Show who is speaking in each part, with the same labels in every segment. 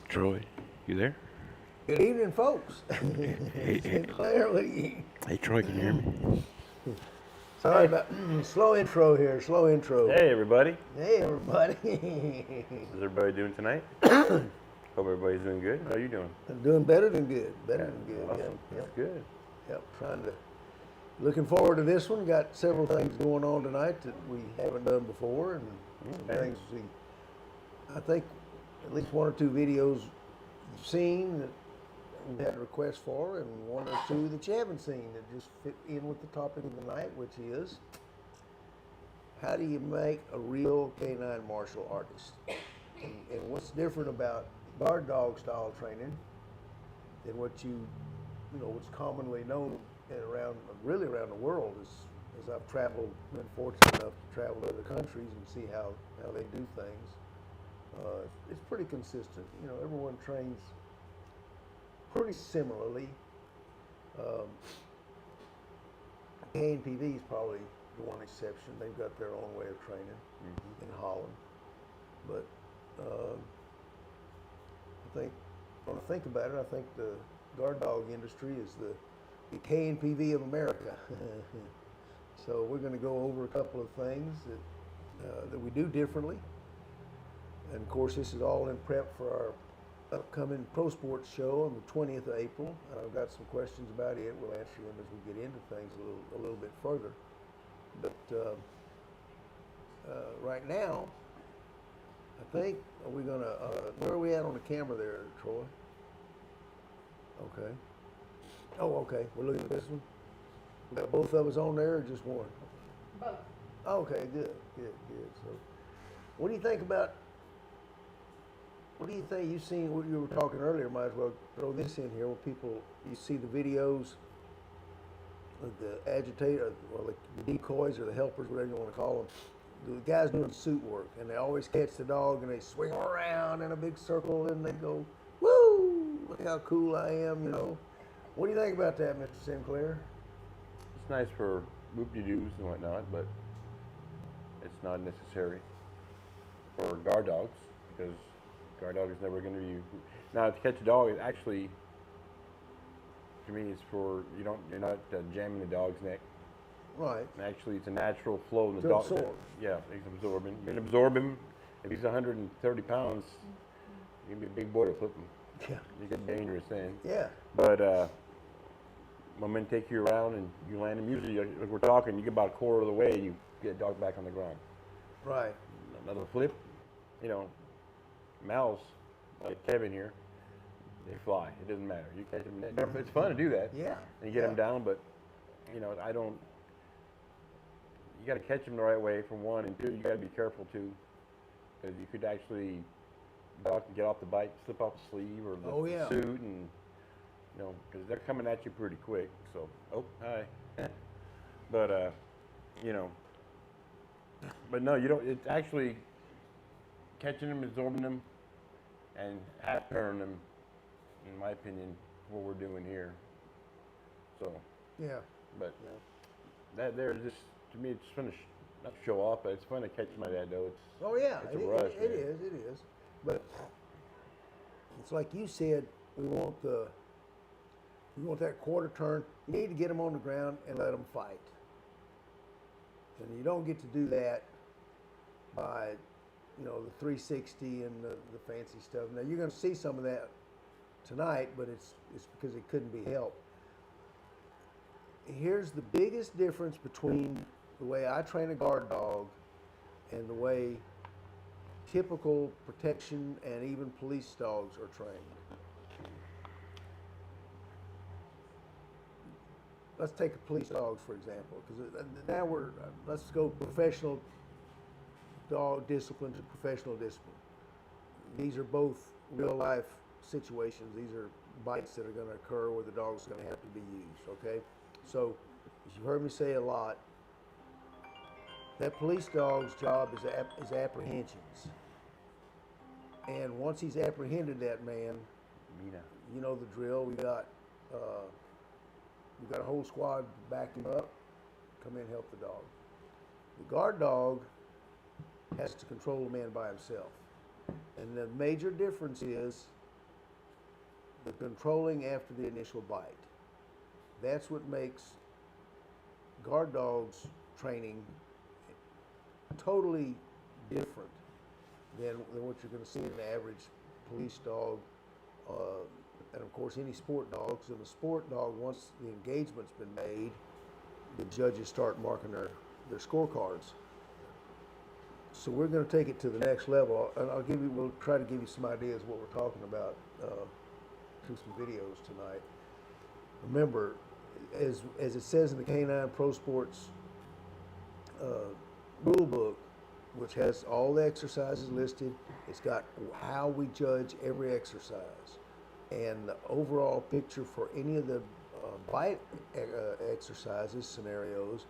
Speaker 1: Troy, you there?
Speaker 2: Good evening, folks.
Speaker 1: Hey, hey,
Speaker 2: Sinclair, what do you?
Speaker 1: hey, Troy, can you hear me?
Speaker 2: Sorry about slow intro here. Slow intro.
Speaker 3: Hey everybody,
Speaker 2: Hey, everybody.
Speaker 3: how's everybody doing tonight? Hope everybody's doing good. How are you doing?
Speaker 2: I'm doing better than good. Better
Speaker 3: Yeah,
Speaker 2: than good.
Speaker 3: awesome.
Speaker 2: Yep,
Speaker 3: That's
Speaker 2: yep,
Speaker 3: good.
Speaker 2: yep. Trying to. Looking forward to this one. Got several things going on tonight that we haven't done before, and some
Speaker 3: Okay.
Speaker 2: things I think at least one or two videos you've seen that we had requests for, and one or two that you haven't seen that just fit in with the topic of the night, which is how do you make a real canine martial artist? And what's different about guard dog style training than what what's commonly known and really around the world as I've traveled, been fortunate enough to travel to other countries and see how they do things. It's pretty consistent. Everyone trains pretty similarly. Um, KNPV is probably the one exception. They've got their own way of training in Holland. But I think, when I think about it, I think the guard dog industry is the KNPV of America. So we're going to go over a couple of things that we do differently. And of course, this is all in prep for our upcoming pro sports show on the 20th of April. I've got some questions about it. We'll answer them as we get into things a little bit further. But right now, I think we're gonna. Where are we at on the camera there, Troy? Okay. Oh, okay. We're looking at this one. We got both of us on there, or just one?
Speaker 4: Both.
Speaker 2: Okay, good. So, what do you think about? What do you think? You've seen what you were talking earlier. Might as well throw this in here. Where people, you see the videos of the agitator, or the decoys or the helpers, whatever you want to call them. The guys doing suit work, and they always catch the dog, and they swing around in a big circle, and they go, "Woo! Look how cool I am!" What do you think about that, Mr. Sinclair?
Speaker 3: It's nice for whoop-de-doos and whatnot, but it's not necessary for guard dogs because guard dog is never going to be. Now to catch a dog is actually, to me, it's for you're not jamming the dog's neck.
Speaker 2: Right.
Speaker 3: And actually, it's a natural flow in the
Speaker 2: To
Speaker 3: dog.
Speaker 2: absorb.
Speaker 3: Yeah, he's absorbing. You can absorb him. If he's 130 pounds, you can be a big boy to flip him.
Speaker 2: Yeah.
Speaker 3: You get dangerous then.
Speaker 2: Yeah.
Speaker 3: But when men take you around and you land him, usually, like we're talking, you get about a quarter of the way, you get a dog back on the ground.
Speaker 2: Right.
Speaker 3: Another flip, mouths, like Kevin here, they fly. It doesn't matter. You catch them. It's fun to do that.
Speaker 2: Yeah.
Speaker 3: And you get them down, but, I don't. You got to catch them the right way, for one, and two, you got to be careful too, because you could actually dog can get off the bite, slip off the sleeve or the suit, and because they're coming at you pretty quick. So, hi. But but no, you don't. It's actually catching them, absorbing them, and half pairing them, in my opinion, what we're doing here. So,
Speaker 2: Yeah.
Speaker 3: but that there is just, to me, it's fun to not show off, but it's fun to catch my dad though.
Speaker 2: Oh yeah.
Speaker 3: It's a rush.
Speaker 2: It is. But it's like you said. We want that quarter turn. You need to get them on the ground and let them fight. And you don't get to do that by, the 360 and the fancy stuff. Now you're going to see some of that tonight, but it's because it couldn't be helped. Here's the biggest difference between the way I train a guard dog and the way typical protection and even police dogs are trained. Let's take a police dogs, for example, because now let's go professional dog discipline to professional discipline. These are both real life situations. These are bites that are going to occur where the dog's going to have to be used, okay? So, as you've heard me say a lot, that police dog's job is apprehensions. And once he's apprehended that man, you know the drill. We got a whole squad to back him up, come in and help the dog. The guard dog has to control the man by himself. And the major difference is the controlling after the initial bite. That's what makes guard dogs training totally different than what you're going to see in an average police dog, and of course any sport dogs. In the sport dog, once the engagement's been made, the judges start marking their scorecards. So we're going to take it to the next level, and we'll try to give you some ideas of what we're talking about through some videos tonight. Remember, as it says in the Canine Pro Sports rule book, which has all the exercises listed, it's got how we judge every exercise, and the overall picture for any of the bite exercises, scenarios.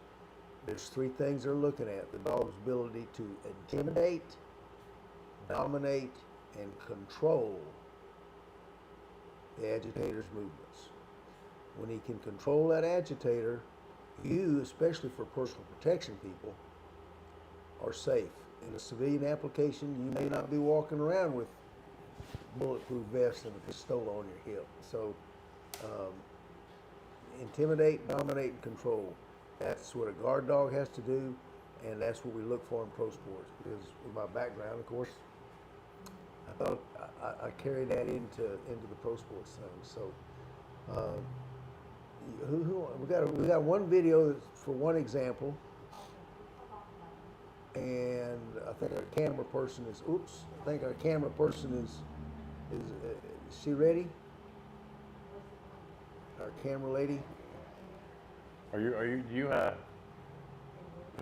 Speaker 2: There's three things they're looking at: the dog's ability to intimidate, dominate, and control the agitator's movements. When he can control that agitator, you, especially for personal protection people, are safe. In a civilian application, you may not be walking around with bulletproof vests and a pistol on your hip. So, intimidate, dominate, and control. That's what a guard dog has to do, and that's what we look for in pro sports. Because with my background, of course, I thought I carried that into the pro sports thing. So, we got one video for one example, and I think our camera person is. Oops, I think our camera person is she ready? Our camera lady.
Speaker 3: Do you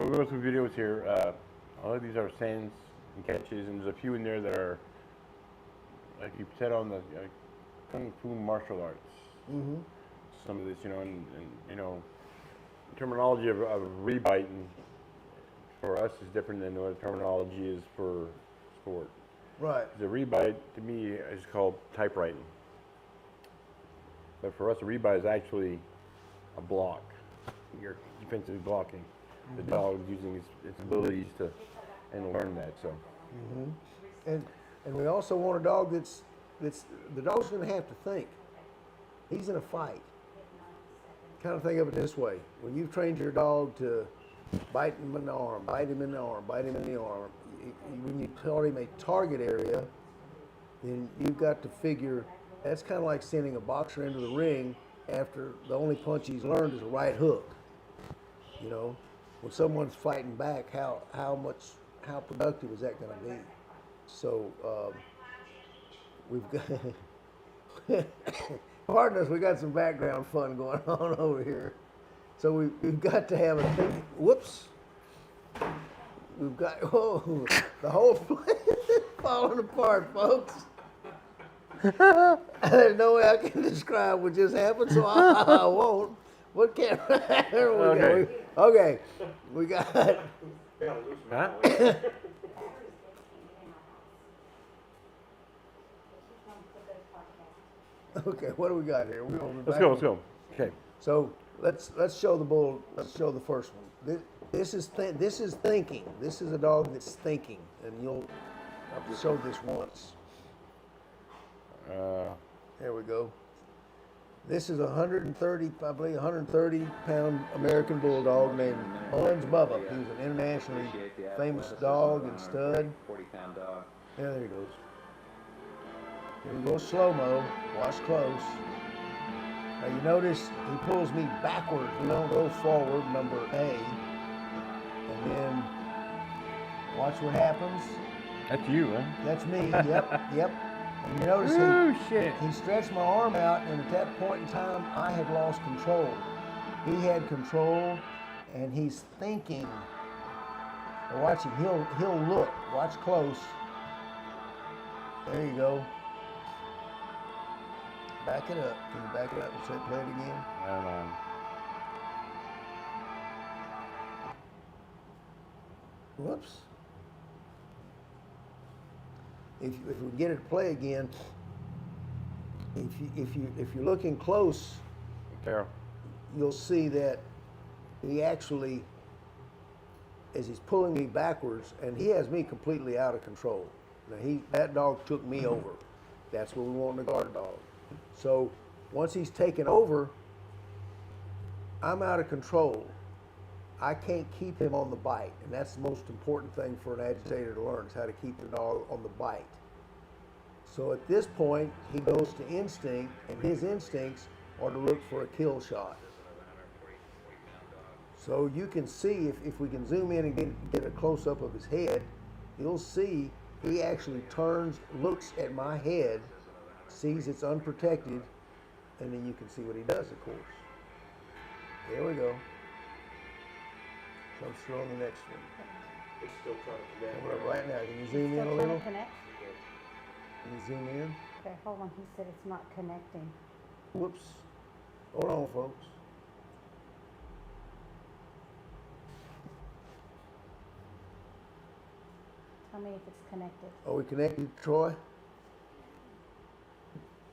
Speaker 3: we'll go through videos here. All of these are stands and catches, and there's a few in there that are, like you said, on the Kung Fu martial arts.
Speaker 2: Mm-hmm.
Speaker 3: Some of this, and terminology of rebiting for us is different than what terminology is for sport.
Speaker 2: Right.
Speaker 3: The rebite, to me, is called typewriting. But for us, a rebite is actually a block. You're defensively blocking. The dog using its abilities to learn that. So.
Speaker 2: Mm-hmm. And we also want a dog that's the dog's going to have to think. He's in a fight. Kind of think of it this way: when you've trained your dog to bite him in the arm, bite him in the arm, bite him in the arm, when you taught him a target area, then you've got to figure that's kind of like sending a boxer into the ring after the only punch he's learned is a right hook. When someone's fighting back, how productive is that going to be? So we've got, pardon us, we got some background fun going on over here. So we've got to have whoops. We've got, the whole place is falling apart, folks. There's no way I can describe what just happened, so I won't. What camera? There we go. Okay, we got.
Speaker 3: Huh?
Speaker 2: Okay, what do we got here?
Speaker 3: Let's go. Okay.
Speaker 2: So let's show the bull. Let's show the first one. This is thinking. This is a dog that's thinking, and I've showed this once. There we go. This is 130-pound American Bulldog named Bubbas Bubba. He's an internationally famous dog and stud.
Speaker 4: 40-pound dog.
Speaker 2: Yeah, there he goes. Here we go, slow-mo. Watch close. Now you notice he pulls me backwards. We don't go forward, number A. And then watch what happens.
Speaker 3: That's you, huh?
Speaker 2: That's me. Yep. And you notice he stretched my arm out, and at that point in time, I had lost control. He had control, and he's thinking. Now watch him. He'll look. Watch close. There you go. Back it up. Can you back it up and say play it again? Whoops. If we get it to play again, if you're looking close,
Speaker 3: Carol.
Speaker 2: you'll see that he actually, as he's pulling me backwards, and he has me completely out of control. Now that dog took me over. That's what we want in a guard dog. So once he's taken over, I'm out of control. I can't keep him on the bite, and that's the most important thing for an agitator to learn, is how to keep the dog on the bite. So at this point, he goes to instinct, and his instincts are to look for a kill shot. So you can see, if we can zoom in and get a close-up of his head, you'll see he actually turns, looks at my head, sees it's unprotected, and then you can see what he does, of course. There we go. So I'm still on the next one.
Speaker 3: It's still trying to connect.
Speaker 2: Coming up right now. Can you zoom in a
Speaker 4: Still trying
Speaker 2: little?
Speaker 4: to connect?
Speaker 2: Can you zoom in?
Speaker 4: Okay, hold on, he said it's not connecting.
Speaker 2: Whoops. Hold on, folks.
Speaker 4: Tell me if it's connected.
Speaker 2: Are we connected, Troy?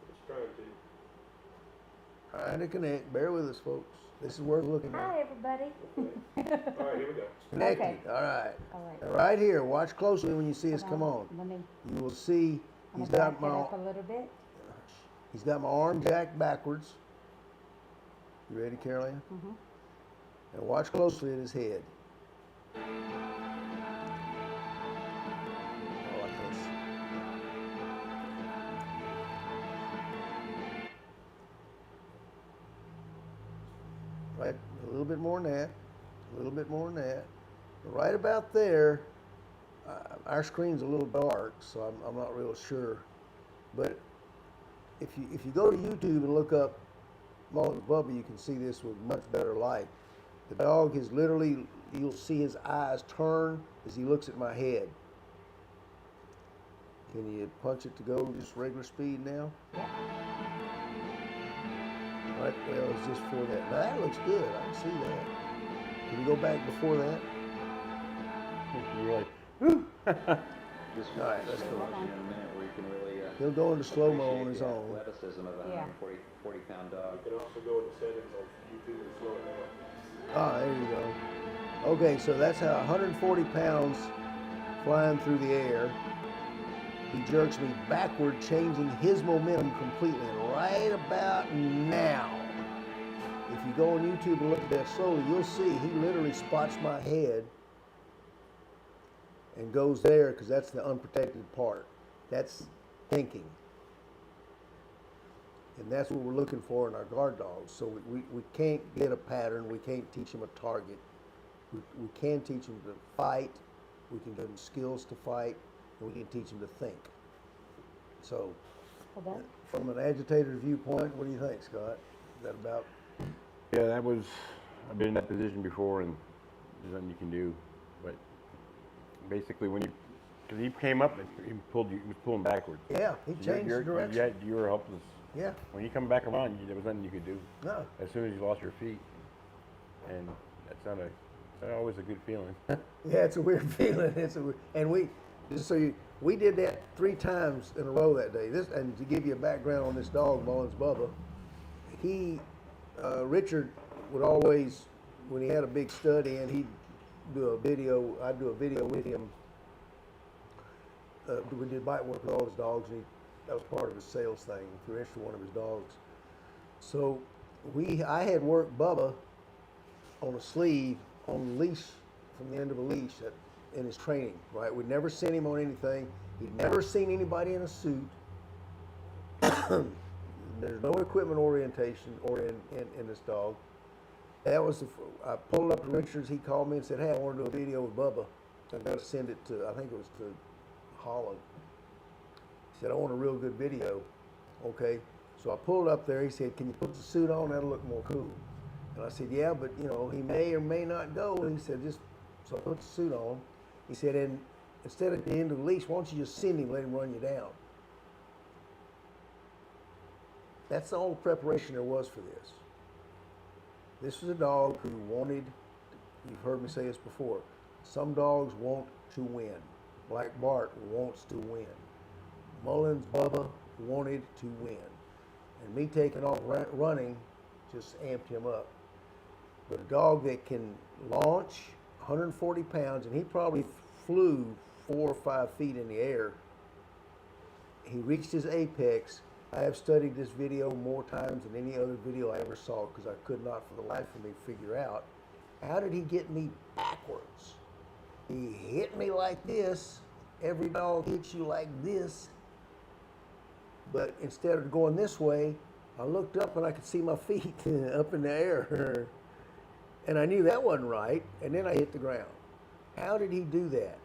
Speaker 3: It's trying to.
Speaker 2: Trying to connect. Bear with us, folks. This is worth looking at.
Speaker 4: Hi, everybody.
Speaker 3: All right, here we go.
Speaker 2: Connected.
Speaker 4: Okay.
Speaker 2: All right.
Speaker 4: All right.
Speaker 2: Now, right here. Watch closely when you see us
Speaker 4: Hold
Speaker 2: come on.
Speaker 4: Let me,
Speaker 2: You will see
Speaker 4: I'm
Speaker 2: he's
Speaker 4: gonna
Speaker 2: got
Speaker 4: back it
Speaker 2: my
Speaker 4: up a little bit.
Speaker 2: he's got my arm jacked backwards. You ready, Carolyn?
Speaker 4: Mm-hmm.
Speaker 2: And watch closely at his head. Oh, like this. Right, a little bit more than that. A little bit more than that. Right about there. Our screen's a little dark, so I'm not real sure. But if you go to YouTube and look up Bubbas Bubba, you can see this with much better light. The dog is literally, you'll see his eyes turn as he looks at my head. Can you punch it to go just regular speed now?
Speaker 4: Yeah.
Speaker 2: Right, well, it's just for that. Now that looks good, I can see that. Can you go back before that?
Speaker 3: You're like,
Speaker 2: All right, let's go.
Speaker 4: Hold on.
Speaker 5: In a minute where you can really
Speaker 2: He'll go into slow-mo on
Speaker 5: appreciate
Speaker 2: his
Speaker 5: the
Speaker 2: own.
Speaker 5: athleticism of a
Speaker 4: Yeah.
Speaker 5: 140-pound dog.
Speaker 3: you can also go in the settings on YouTube and slow it down.
Speaker 2: Ah, there you go. Okay, so that's how 140 pounds flying through the air. He jerks me backward, changing his momentum completely. And right about now, if you go on YouTube and look at that slowly, you'll see he literally spots my head and goes there because that's the unprotected part. That's thinking. And that's what we're looking for in our guard dogs. So we can't get a pattern. We can't teach them a target. We can teach them to fight. We can give them skills to fight. And we can teach them to think. So
Speaker 4: Hold on.
Speaker 2: from an agitator viewpoint, what do you think, Scott? Is that about?
Speaker 3: Yeah, that was, I've been in that position before, and there's nothing you can do. But basically, when you, because he came up, and he was pulling backwards.
Speaker 2: Yeah, he changed the direction.
Speaker 3: You were helpless.
Speaker 2: Yeah,
Speaker 3: When you come back around, there was nothing you could do.
Speaker 2: no.
Speaker 3: As soon as you lost your feet, and that's not always a good feeling.
Speaker 2: Yeah, it's a weird feeling. And we did that 3 times in a row that day. And to give you a background on this dog, Bubbas Bubba, Richard would always, when he had a big stud in, he'd do a video. I'd do a video with him. We did bite work with all his dogs, and that was part of his sales thing. If you're interested in one of his dogs, so I had worked Bubba on a sleeve, on a leash, from the end of a leash in his training, right? We'd never sent him on anything. He'd never seen anybody in a suit. There's no equipment orientation in this dog. That was I pulled up to Richards. He called me and said, "Hey, I want to do a video with Bubba. I'm going to send it to, I think it was to Holland." He said, "I want a real good video." Okay, so I pulled up there. He said, "Can you put the suit on? That'll look more cool." And I said, "Yeah, but he may or may not go." And he said, so I put the suit on. He said, "And instead at the end of the leash, why don't you just send him, let him run you down?" That's all the preparation there was for this. This was a dog who wanted, you've heard me say this before, some dogs want to win. Black Bart wants to win. Mullins Bubba wanted to win. And me taking off running just amped him up. But a dog that can launch 140 pounds, and he probably flew 4 or 5 feet in the air. He reached his apex, I have studied this video more times than any other video I ever saw because I could not for the life of me figure out how did he get me backwards. He hit me like this. Every dog hits you like this. But instead of going this way, I looked up and I could see my feet up in the air. And I knew that wasn't right. And then I hit the ground. How did he do that?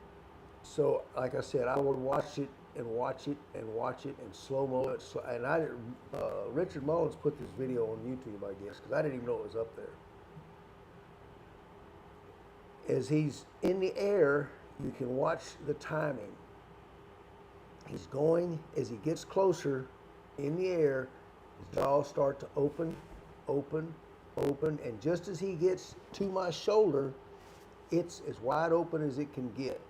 Speaker 2: So, like I said, I would watch it and watch it and watch it and slow-mo it. And Richard Mullins put this video on YouTube, I guess, because I didn't even know it was up there. As he's in the air, you can watch the timing. He's going, as he gets closer in the air, his jaws start to open, open, open, and just as he gets to my shoulder, it's as wide open as it can get.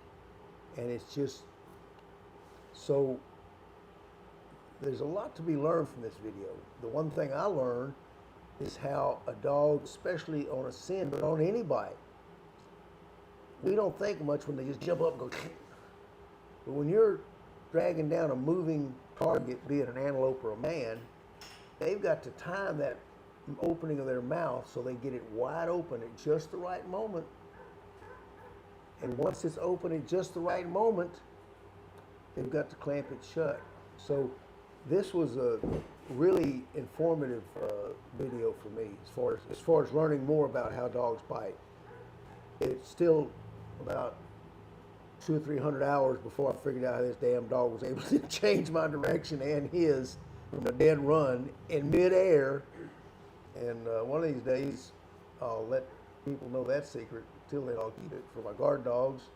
Speaker 2: And it's just, so there's a lot to be learned from this video. The one thing I learned is how a dog, especially on a scent, but on any bite, we don't think much when they just jump up and go, but when you're dragging down a moving target, be it an antelope or a man, they've got to time that opening of their mouth so they get it wide open at just the right moment. And once it's open at just the right moment, they've got to clamp it shut. So this was a really informative video for me as far as learning more about how dogs bite. It's still about 200 or 300 hours before I figured out how this damn dog was able to change my direction and his from a dead run in midair. And one of these days, I'll let people know that secret. Till then, I'll keep it for my guard dogs.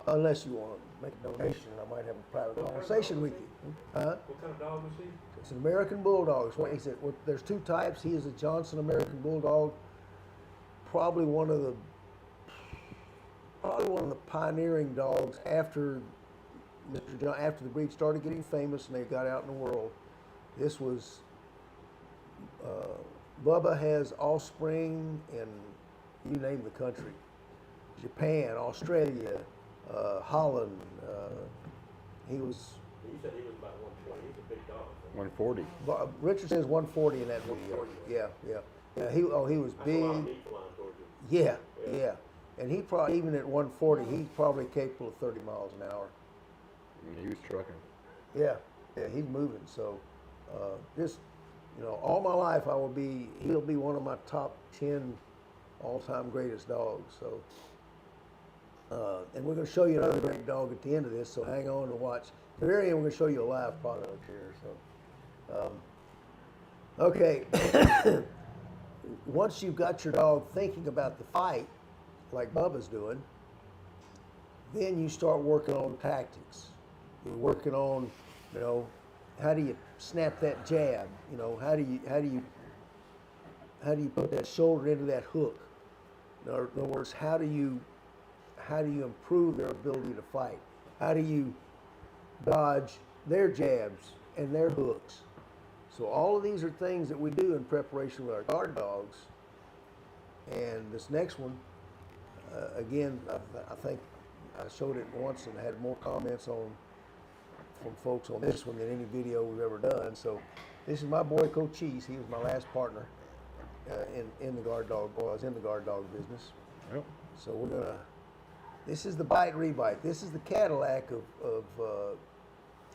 Speaker 2: Unless you want to make a donation, I might have a private conversation with you.
Speaker 6: What kind of dog is he?
Speaker 2: It's an American Bulldog. He said, well, there's two types. He is a Johnson American Bulldog. Probably one of the pioneering dogs after after the breed started getting famous and they got out in the world. This was Bubba has offspring in you name the country, Japan, Australia, Holland. He was.
Speaker 6: You said he was about 120. He's a big dog.
Speaker 3: 140.
Speaker 2: Richard says 140 in that video. Yeah. He was
Speaker 6: That's
Speaker 2: big.
Speaker 6: a lot of meat flying towards you.
Speaker 2: Yeah. And he probably, even at 140, he's probably capable of 30 miles an hour.
Speaker 3: He was trucking.
Speaker 2: Yeah, he's moving. So, just, all my life he'll be one of my top 10 all-time greatest dogs. So, and we're going to show you another great dog at the end of this, so hang on and watch. At the very end, we're going to show you a live product here. So, okay. Once you've got your dog thinking about the fight, like Bubba's doing, then you start working on tactics. You're working on, how do you snap that jab? How do you put that shoulder into that hook? In other words, how do you improve their ability to fight? How do you dodge their jabs and their hooks? So all of these are things that we do in preparation with our guard dogs. And this next one, again, I think I showed it once and had more comments from folks on this one than any video we've ever done. So this is my boy Cochise. He was my last partner in the guard dog. Well, I was in the guard dog business.
Speaker 3: Yep.
Speaker 2: So this is the bite rebite. This is the Cadillac of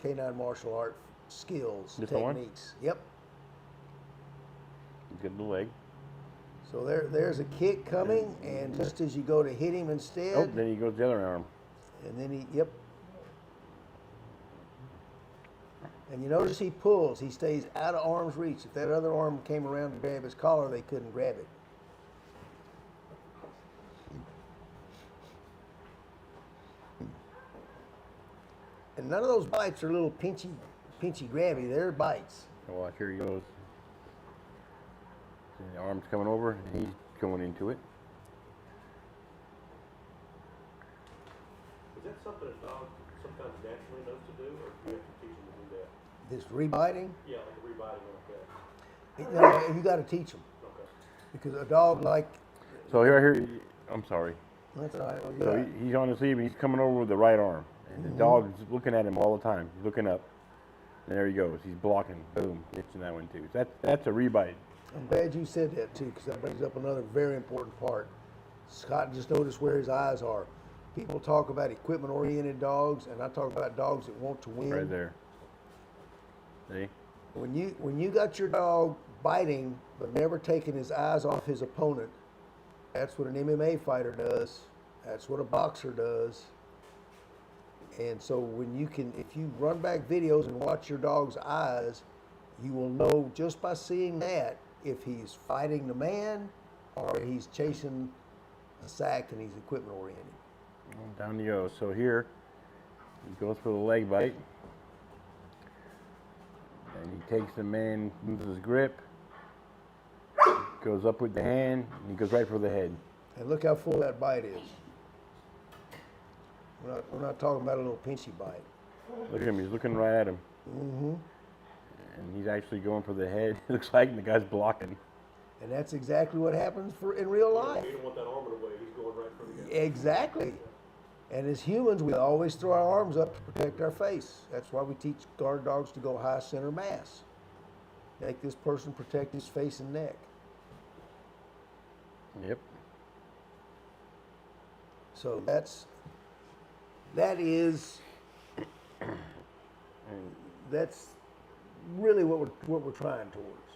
Speaker 2: canine martial art skills,
Speaker 3: This one?
Speaker 2: techniques. Yep.
Speaker 3: Get the leg.
Speaker 2: So there's a kick coming, and just as you go to hit him instead,
Speaker 3: Oh, then he goes the other arm.
Speaker 2: and then and you notice he pulls. He stays out of arm's reach. If that other arm came around to grab his collar, they couldn't grab it. And none of those bites are little pinchy grabby. They're bites.
Speaker 3: Oh, watch, here he goes. The arm's coming over, and he's going into it.
Speaker 6: Is that something a dog sometimes naturally knows to do, or do you have to teach him to do that?
Speaker 2: This rebiting,
Speaker 6: Yeah, like a rebiting like that.
Speaker 2: you got to teach them
Speaker 6: Okay.
Speaker 2: because a dog like.
Speaker 3: So here, I'm sorry.
Speaker 2: That's all right.
Speaker 3: So he's on his sleeve, and he's coming over with the right arm. And the dog is looking at him all the time. He's looking up. There he goes. He's blocking. Boom. Catching that one too. That's a rebite.
Speaker 2: I'm glad you said that too, because that brings up another very important part. Scott just noticed where his eyes are. People talk about equipment-oriented dogs, and I talk about dogs that want to win.
Speaker 3: Right there. See?
Speaker 2: When you got your dog biting but never taking his eyes off his opponent, that's what an MMA fighter does. That's what a boxer does. And so if you run back videos and watch your dog's eyes, you will know just by seeing that if he's fighting the man or he's chasing a sack and he's equipment oriented.
Speaker 3: Down you go. So here, he goes for the leg bite. And he takes the man, moves his grip, goes up with the hand, and he goes right for the head.
Speaker 2: And look how full that bite is. We're not talking about a little pinchy bite.
Speaker 3: Look at him. He's looking right at him.
Speaker 2: Mm-hmm.
Speaker 3: And he's actually going for the head. It looks like the guy's blocking.
Speaker 2: And that's exactly what happens in real life.
Speaker 6: You don't want that arm in the way, he's going right for the head.
Speaker 2: Exactly. And as humans, we always throw our arms up to protect our face. That's why we teach guard dogs to go high center mass. Make this person protect his face and neck.
Speaker 3: Yep.
Speaker 2: So that's really what we're trying towards.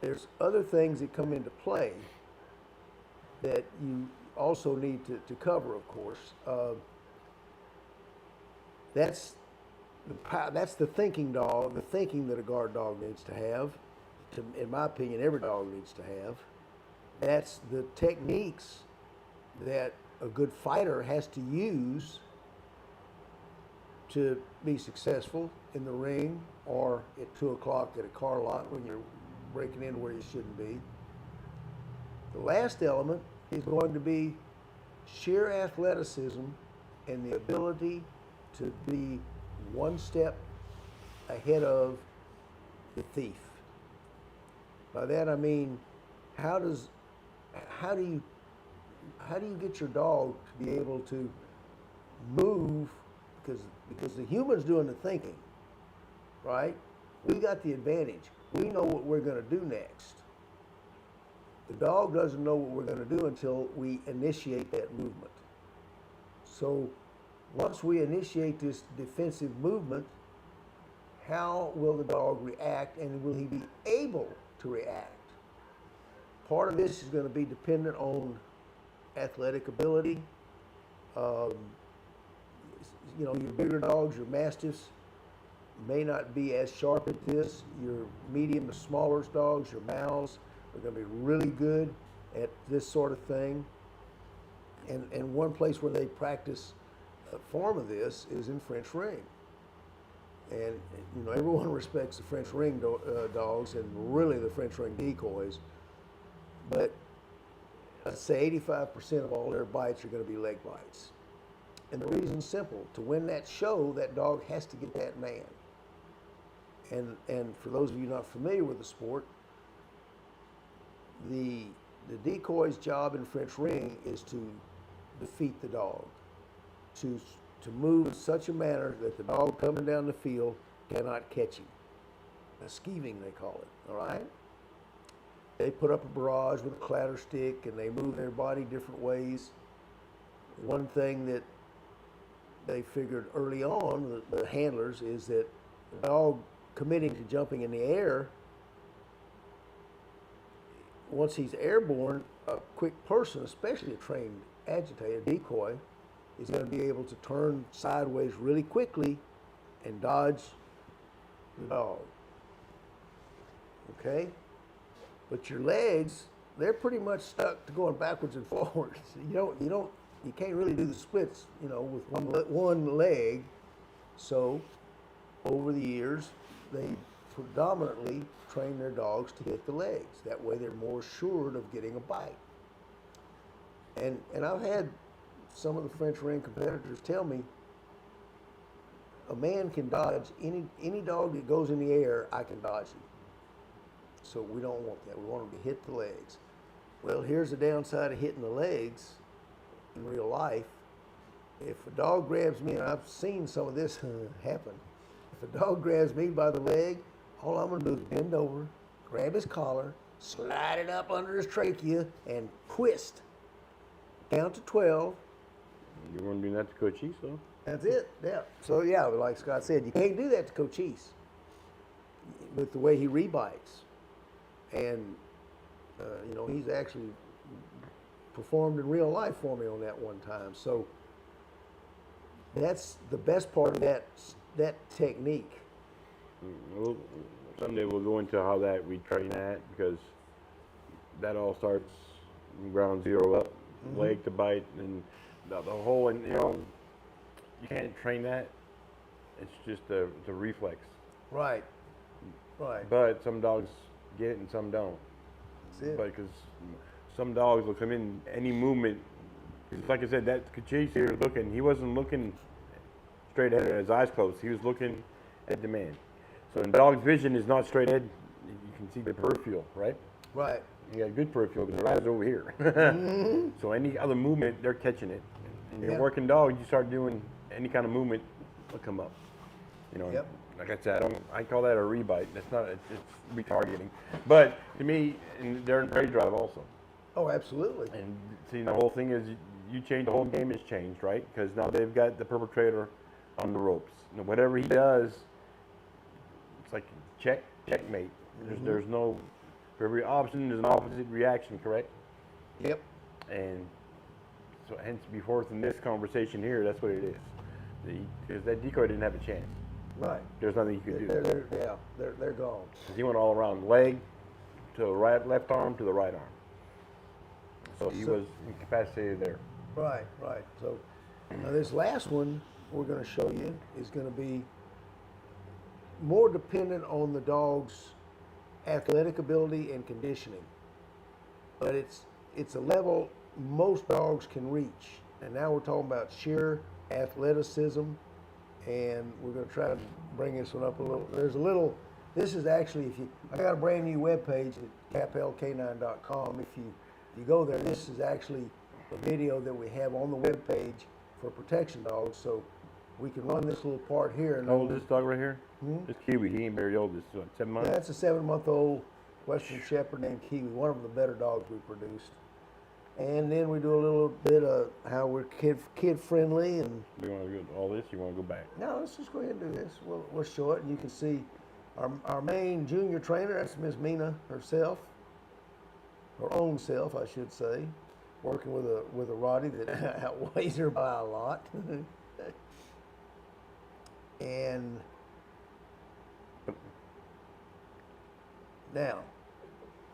Speaker 2: There's other things that come into play that you also need to cover, of course. That's the thinking dog, the thinking that a guard dog needs to have. In my opinion, every dog needs to have. That's the techniques that a good fighter has to use to be successful in the ring or at 2 o'clock at a car lot when you're breaking into where you shouldn't be. The last element is going to be sheer athleticism and the ability to be one step ahead of the thief. By that I mean, how do you get your dog to be able to move, because the human's doing the thinking, right? We got the advantage. We know what we're going to do next. The dog doesn't know what we're going to do until we initiate that movement. So once we initiate this defensive movement, how will the dog react, and will he be able to react? Part of this is going to be dependent on athletic ability. Your bigger dogs, your mastiffs, may not be as sharp at this. Your medium to smaller dogs, your mals, are going to be really good at this sort of thing. And one place where they practice a form of this is in French ring. And everyone respects the French ring dogs and really the French ring decoys. But I'd say 85% of all their bites are going to be leg bites. And the reason's simple. To win that show, that dog has to get that man. And for those of you not familiar with the sport, the decoy's job in French ring is to defeat the dog, to move in such a manner that the dog coming down the field cannot catch him. Skeeving, they call it, all right? They put up a barrage with a clatter stick, and they move their body different ways. One thing that they figured early on, the handlers, is that the dog committing to jumping in the air, once he's airborne, a quick person, especially a trained agitator, decoy, is going to be able to turn sideways really quickly and dodge the dog. Okay? But your legs, they're pretty much stuck to going backwards and forwards. You can't really do the splits, with one leg. So, over the years, they predominantly train their dogs to hit the legs. That way they're more assured of getting a bite. And I've had some of the French ring competitors tell me, a man can dodge any dog that goes in the air, I can dodge him. So we don't want that. We want them to hit the legs. Well, here's the downside of hitting the legs in real life. If a dog grabs me, and I've seen some of this happen, If a dog grabs me by the leg, all I'm gonna do is bend over, grab his collar, slide it up under his trachea, and twist. Count to 12.
Speaker 3: You weren't doing that to Cochise, though?
Speaker 2: That's it. Yeah. So yeah, like Scott said, you can't do that to Cochise with the way he rebites, and you know, he's actually performed in real life for me on that one time. So that's the best part of that technique.
Speaker 3: Well, someday we'll go into how that we train that, because that all starts from ground zero up, leg to bite, and the whole, and you know, you can't train that. It's just it's a reflex.
Speaker 2: Right. Right.
Speaker 3: But some dogs get it and some don't.
Speaker 2: That's it.
Speaker 3: But because some dogs will come in any movement. It's like I said, that Chase here looking, he wasn't looking straight ahead, his eyes closed. He was looking at the man. So in dog's vision is not straight ahead. You can see the peripheral, right?
Speaker 2: Right.
Speaker 3: You got good peripheral because the eyes over here. So any other movement, they're catching it. And you're
Speaker 2: Yeah.
Speaker 3: a working dog, you start doing any kind of movement, it'll come up. You know,
Speaker 2: Yep.
Speaker 3: like I said, I call that a rebite. That's not, it's retargeting. But to me, and they're in prey drive also.
Speaker 2: Oh, absolutely.
Speaker 3: And see, the whole thing is you change, the whole game has changed, right? Because now they've got the perpetrator on the ropes. And whatever he does, it's like checkmate. There's no, for every option, there's an opposite reaction, correct?
Speaker 2: Yep.
Speaker 3: And so hence before in this conversation here, that's what it is. Because that decoy didn't have a chance.
Speaker 2: Right.
Speaker 3: There's nothing you could do.
Speaker 2: They're gone.
Speaker 3: Because he went all around, leg to the right, left arm to the right arm. So he was incapacitated there.
Speaker 2: Right, right. So now this last one we're going to show you is going to be more dependent on the dog's athletic ability and conditioning. But it's a level most dogs can reach. And now we're talking about sheer athleticism, and we're going to try to bring this one up a little. This is actually, I got a brand new webpage at capelcanine.com. If you go there, this is actually a video that we have on the webpage for protection dogs. So we can run this little part here. And
Speaker 3: How old is this dog right here? This Kiwi, he ain't very old. This is what, 7 months?
Speaker 2: That's a 7-month-old Western Shepherd named Kiwi, one of the better dogs we produced. And then we do a little bit of how we're kid friendly. And
Speaker 3: You want to do all this? You want to go back?
Speaker 2: no, let's just go ahead and do this. We'll show it, and you can see our main junior trainer. That's Miss Mina herself, her own self, I should say, working with a Roddy that outweighs her by a lot. And now,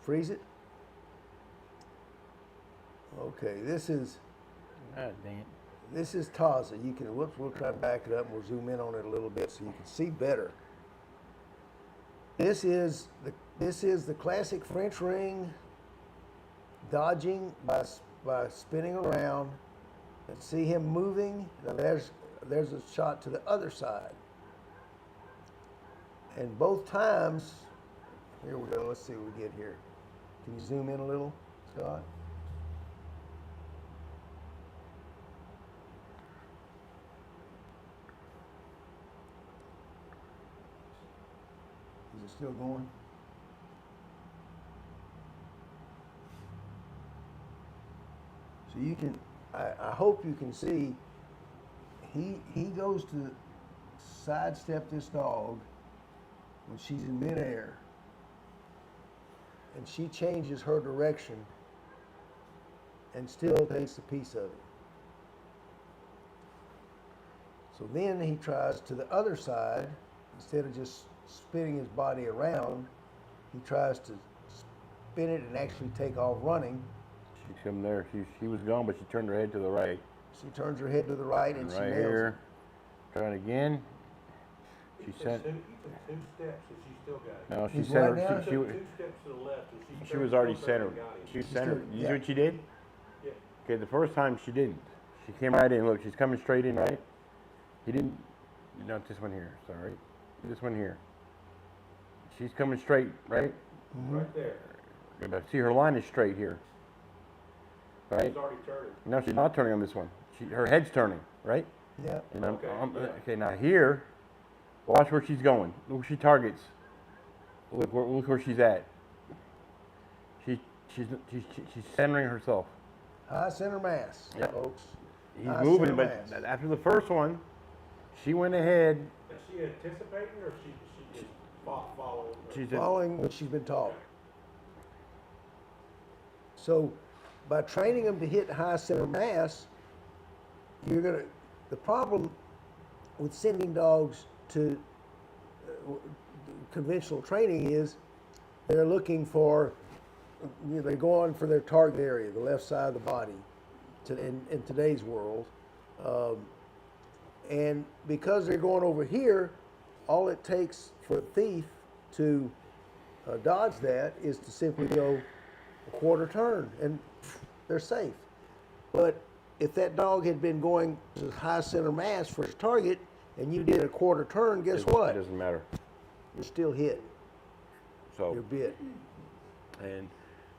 Speaker 2: freeze it. Okay, this is
Speaker 3: Ah, dang it.
Speaker 2: This is Taza. You can, whoops, we'll try to back it up and we'll zoom in on it a little bit so you can see better. This is the classic French ring, dodging by spinning around. And see him moving. Now there's a shot to the other side. And both times, here we go, let's see what we get here. Can you zoom in a little, Scott? Is it still going? So you can, I hope you can see, he goes to sidestep this dog when she's in midair, and she changes her direction and still takes a piece of it. So then he tries to the other side, instead of just spinning his body around, he tries to spin it and actually take off running.
Speaker 3: She's come there. She was gone, but she turned her head to the right.
Speaker 2: She turns her head to the right and she
Speaker 3: Right
Speaker 2: nails
Speaker 3: here. Trying again. She
Speaker 6: He
Speaker 3: sent.
Speaker 6: took 2 steps and she still got it.
Speaker 3: No, she
Speaker 2: He's
Speaker 3: centered.
Speaker 2: right now?
Speaker 6: She
Speaker 3: She,
Speaker 6: took 2 steps to the left and
Speaker 3: she was already
Speaker 6: still turned
Speaker 3: centered.
Speaker 6: and got him.
Speaker 3: She was
Speaker 2: She's
Speaker 3: centered.
Speaker 2: still-
Speaker 3: You
Speaker 2: yeah.
Speaker 3: see what she did?
Speaker 6: Yeah.
Speaker 3: Okay, the first time she didn't. She came right in. Look, she's coming straight in, right? He didn't. Not this one here. Sorry. This one here. She's coming straight, right?
Speaker 6: Right there.
Speaker 3: But see, her line is straight here. Right?
Speaker 6: He's already turning.
Speaker 3: No, she's not turning on this one. Her head's turning, right?
Speaker 2: Yeah.
Speaker 3: And
Speaker 6: Okay, yeah.
Speaker 3: okay, now here, Watch where she's going. Look where she targets. Look where she's at. She's centering herself.
Speaker 2: High center mass,
Speaker 3: Yep.
Speaker 2: folks.
Speaker 3: He's
Speaker 2: High
Speaker 3: moving,
Speaker 2: center
Speaker 3: but
Speaker 2: mass.
Speaker 3: after the first one, she went ahead.
Speaker 6: Is she anticipating or she just following?
Speaker 3: She's
Speaker 2: Following what she's been taught. So, by training them to hit high center mass, the problem with sending dogs to conventional training is they're looking for, they go on for their target area, the left side of the body, in today's world. And because they're going over here, all it takes for a thief to dodge that is to simply go a quarter turn, and they're safe. But if that dog had been going to high center mass for his target, and you did a quarter turn, guess what?
Speaker 3: It doesn't matter.
Speaker 2: You're still hit.
Speaker 3: So,
Speaker 2: You're bit.
Speaker 3: and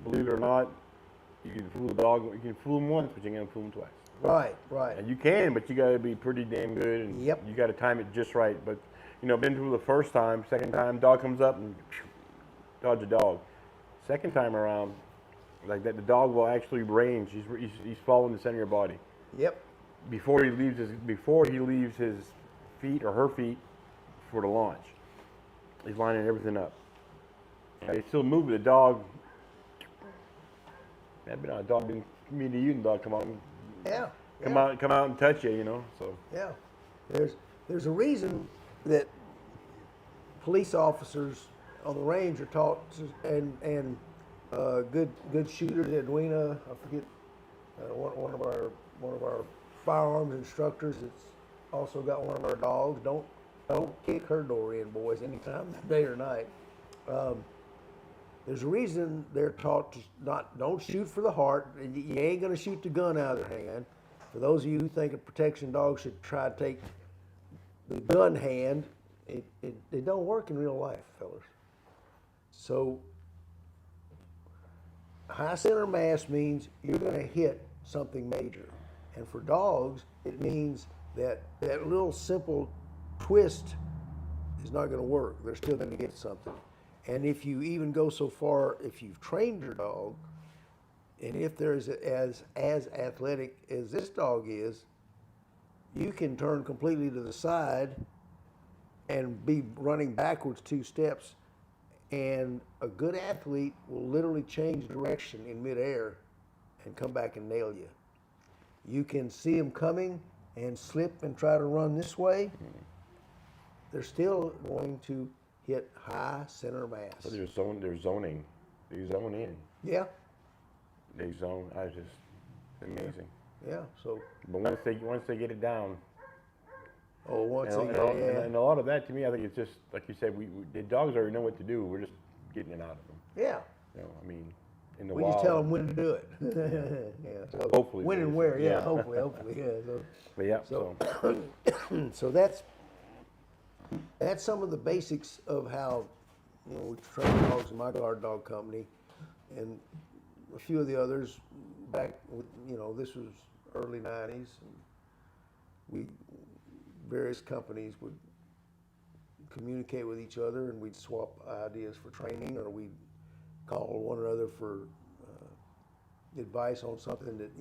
Speaker 3: believe it or not, you can fool a dog. You can fool him once, but you can't fool him twice.
Speaker 2: Right, right.
Speaker 3: And you can, but you got to be pretty damn good, and
Speaker 2: Yep.
Speaker 3: you got to time it just right. But been through the first time, second time, dog comes up and dodge a dog. Second time around, like that, the dog will actually range. He's following the center of your body
Speaker 2: Yep.
Speaker 3: before he leaves his feet or her feet for the launch. He's lining everything up. He's still moving. The dog. That'd be not a dog didn't mean to you, and the dog come out and
Speaker 2: Yeah.
Speaker 3: come out and touch you. So.
Speaker 2: Yeah. There's a reason that police officers on the range are taught and good shooters. Edwina, I forget, one of our firearms instructors that's also got one of our dogs. Don't kick her door in, boys, anytime, day or night. There's a reason they're taught to don't shoot for the heart. You ain't gonna shoot the gun out of their hand. For those of you who think a protection dog should try to take the gun hand, it don't work in real life, fellas. So high center mass means you're gonna hit something major. And for dogs, it means that little simple twist is not gonna work. They're still gonna get something. And if you even go so far, if you've trained your dog, and if they're as athletic as this dog is, you can turn completely to the side and be running backwards 2 steps, and a good athlete will literally change direction in midair and come back and nail you. You can see them coming and slip and try to run this way. They're still going to hit high center mass.
Speaker 3: So they're zoning. They zone in.
Speaker 2: Yeah,
Speaker 3: They zone. I just amazing.
Speaker 2: yeah. So,
Speaker 3: But once they get it down,
Speaker 2: once
Speaker 3: and,
Speaker 2: again, yeah.
Speaker 3: and a lot of that to me, I think it's just like you said. The dogs already know what to do. We're just getting it out of them.
Speaker 2: Yeah.
Speaker 3: In the
Speaker 2: We
Speaker 3: wild.
Speaker 2: just tell them when to do it. Yeah. So
Speaker 3: Hopefully
Speaker 2: when
Speaker 3: they
Speaker 2: and
Speaker 3: do.
Speaker 2: where. Yeah.
Speaker 3: Yeah.
Speaker 2: Hopefully. Yeah.
Speaker 3: But yeah.
Speaker 2: So,
Speaker 3: So
Speaker 2: so that's some of the basics of how we train dogs in my guard dog company, and a few of the others back. This was early '90s. And various companies would communicate with each other, and we'd swap ideas for training, or we'd call one another for advice on something that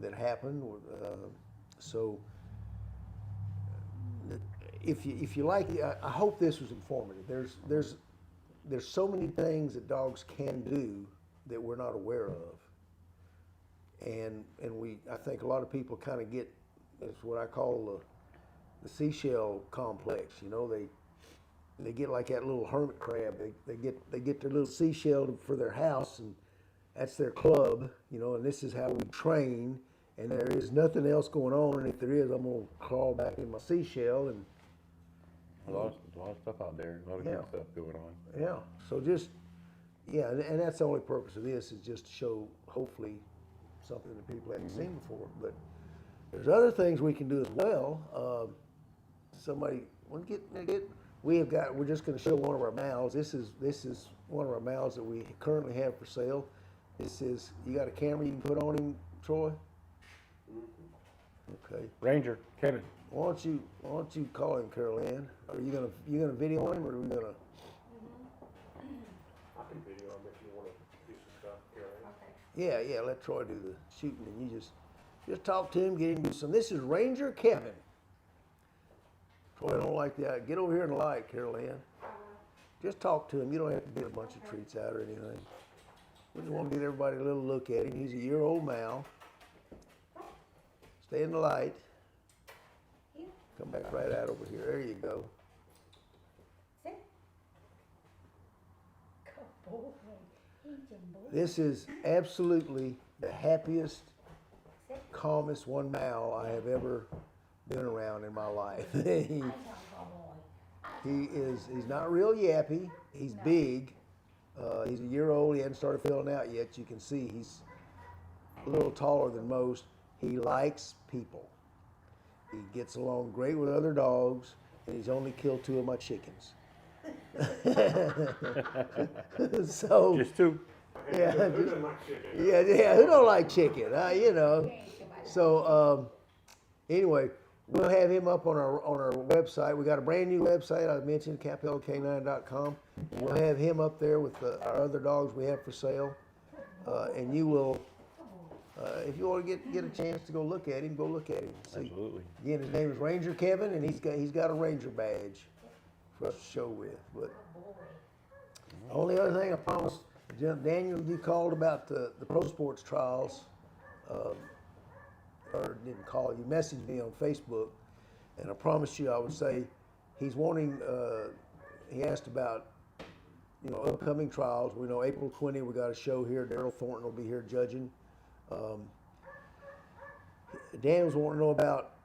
Speaker 2: that happened. So if you like, I hope this was informative. There's so many things that dogs can do that we're not aware of, and I think a lot of people kind of get, it's what I call the seashell complex. They get like that little hermit crab. They get their little seashell for their house, and that's their club. And this is how we train. And there is nothing else going on. And if there is, I'm gonna crawl back in my seashell. And
Speaker 3: a lot of stuff out there. A lot of good stuff going on.
Speaker 2: yeah. So and that's the only purpose of this, is just to show, hopefully, something that people hadn't seen before. But there's other things we can do as well. Somebody want to get. We're just going to show one of our mouths. This is one of our mouths that we currently have for sale. This is, you got a camera you can put on him, Troy? Okay.
Speaker 3: Ranger, Kevin.
Speaker 2: Why don't you call him, Carol Ann? Are you gonna video him, or are we gonna?
Speaker 6: I can video them if you wanna do some stuff, Carolyn.
Speaker 2: Yeah, let Troy do the shooting, and you just talk to him, get him to do some. This is Ranger Kevin. Troy don't like that. Get over here and light, Carol Ann. Just talk to him. You don't have to get a bunch of treats out or anything. We just want to get everybody a little look at him. He's a year-old male. Stay in the light. Come back right out over here. There you go. This is absolutely the happiest, calmest one male I have ever been around in my life. He's not real yappy. He's big. He's a year old. He hasn't started filling out yet. You can see he's a little taller than most. He likes people. He gets along great with other dogs, and he's only killed 2 of my chickens. So
Speaker 3: Just 2.
Speaker 2: yeah,
Speaker 6: Who doesn't like chicken?
Speaker 2: yeah. Who don't like chicken? You know. So anyway, we'll have him up on our website. We got a brand new website. I mentioned campbellk9.com. We'll have him up there with our other dogs we have for sale, and you will. If you want to get a chance to go look at him, go look at him. See.
Speaker 3: Absolutely.
Speaker 2: Again, his name is Ranger Kevin, and he's got a Ranger badge for us to show with. But the only other thing I promised, Daniel, you called about the pro sports trials, or didn't call, you messaged me on Facebook, and I promised you I would say he's wanting. He asked about upcoming trials. We know April 20 we got a show here. Daryl Thornton will be here judging. Daniel's wanting to know about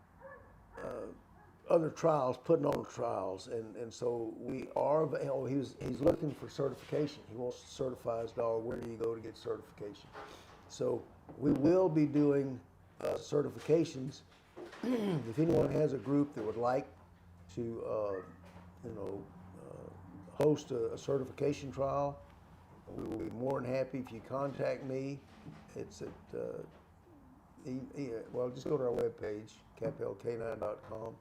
Speaker 2: other trials, putting on trials, and so we are. He's looking for certification. He wants to certify his dog. Where do you go to get certification? So we will be doing certifications. If anyone has a group that would like to, host a certification trial, we will be more than happy if you contact me. It's at, just go to our webpage, campbellk9.com,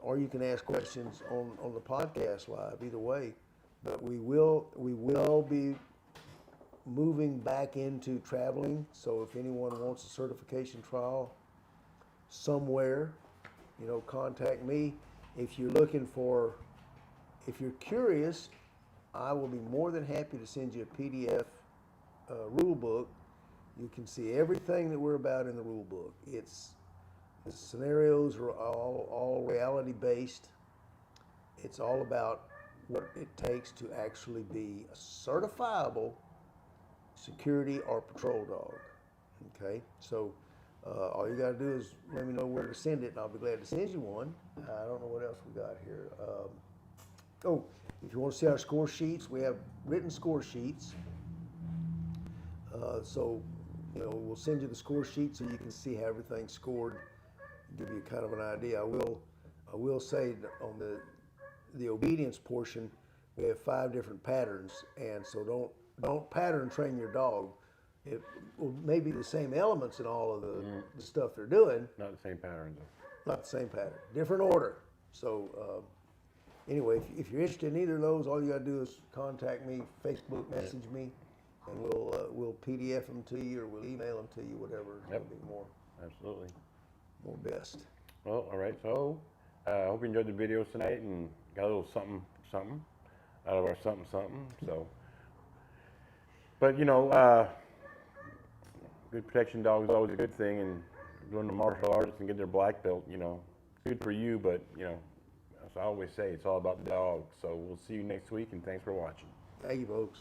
Speaker 2: or you can ask questions on the podcast live, either way. But we will be moving back into traveling, so if anyone wants a certification trial somewhere, contact me. If you're curious, I will be more than happy to send you a PDF rule book. You can see everything that we're about in the rule book. The scenarios are all reality based. It's all about what it takes to actually be a certifiable security or patrol dog. Okay, so all you got to do is let me know where to send it, and I'll be glad to send you one. I don't know what else we got here. If you want to see our score sheets, we have written score sheets. We'll send you the score sheet so you can see how everything's scored, give you kind of an idea. I will say on the obedience portion, we have 5 different patterns, and so don't pattern train your dog. It will maybe the same elements in all of the stuff they're doing.
Speaker 3: Not the same pattern, though.
Speaker 2: Not the same pattern, different order. So anyway, if you're interested in either of those, all you got to do is contact me, Facebook message me, and we'll PDF them to you, or we'll email them to you, whatever.
Speaker 3: Yep.
Speaker 2: It'll be more
Speaker 3: Absolutely.
Speaker 2: best.
Speaker 3: Well, all right. So, I hope you enjoyed the videos tonight and got a little something out of our something. So, but good protection dog is always a good thing, and doing the martial arts and get their black belt, good for you. But as I always say, it's all about the dog. So we'll see you next week, and thanks for watching.
Speaker 2: Thank you, folks.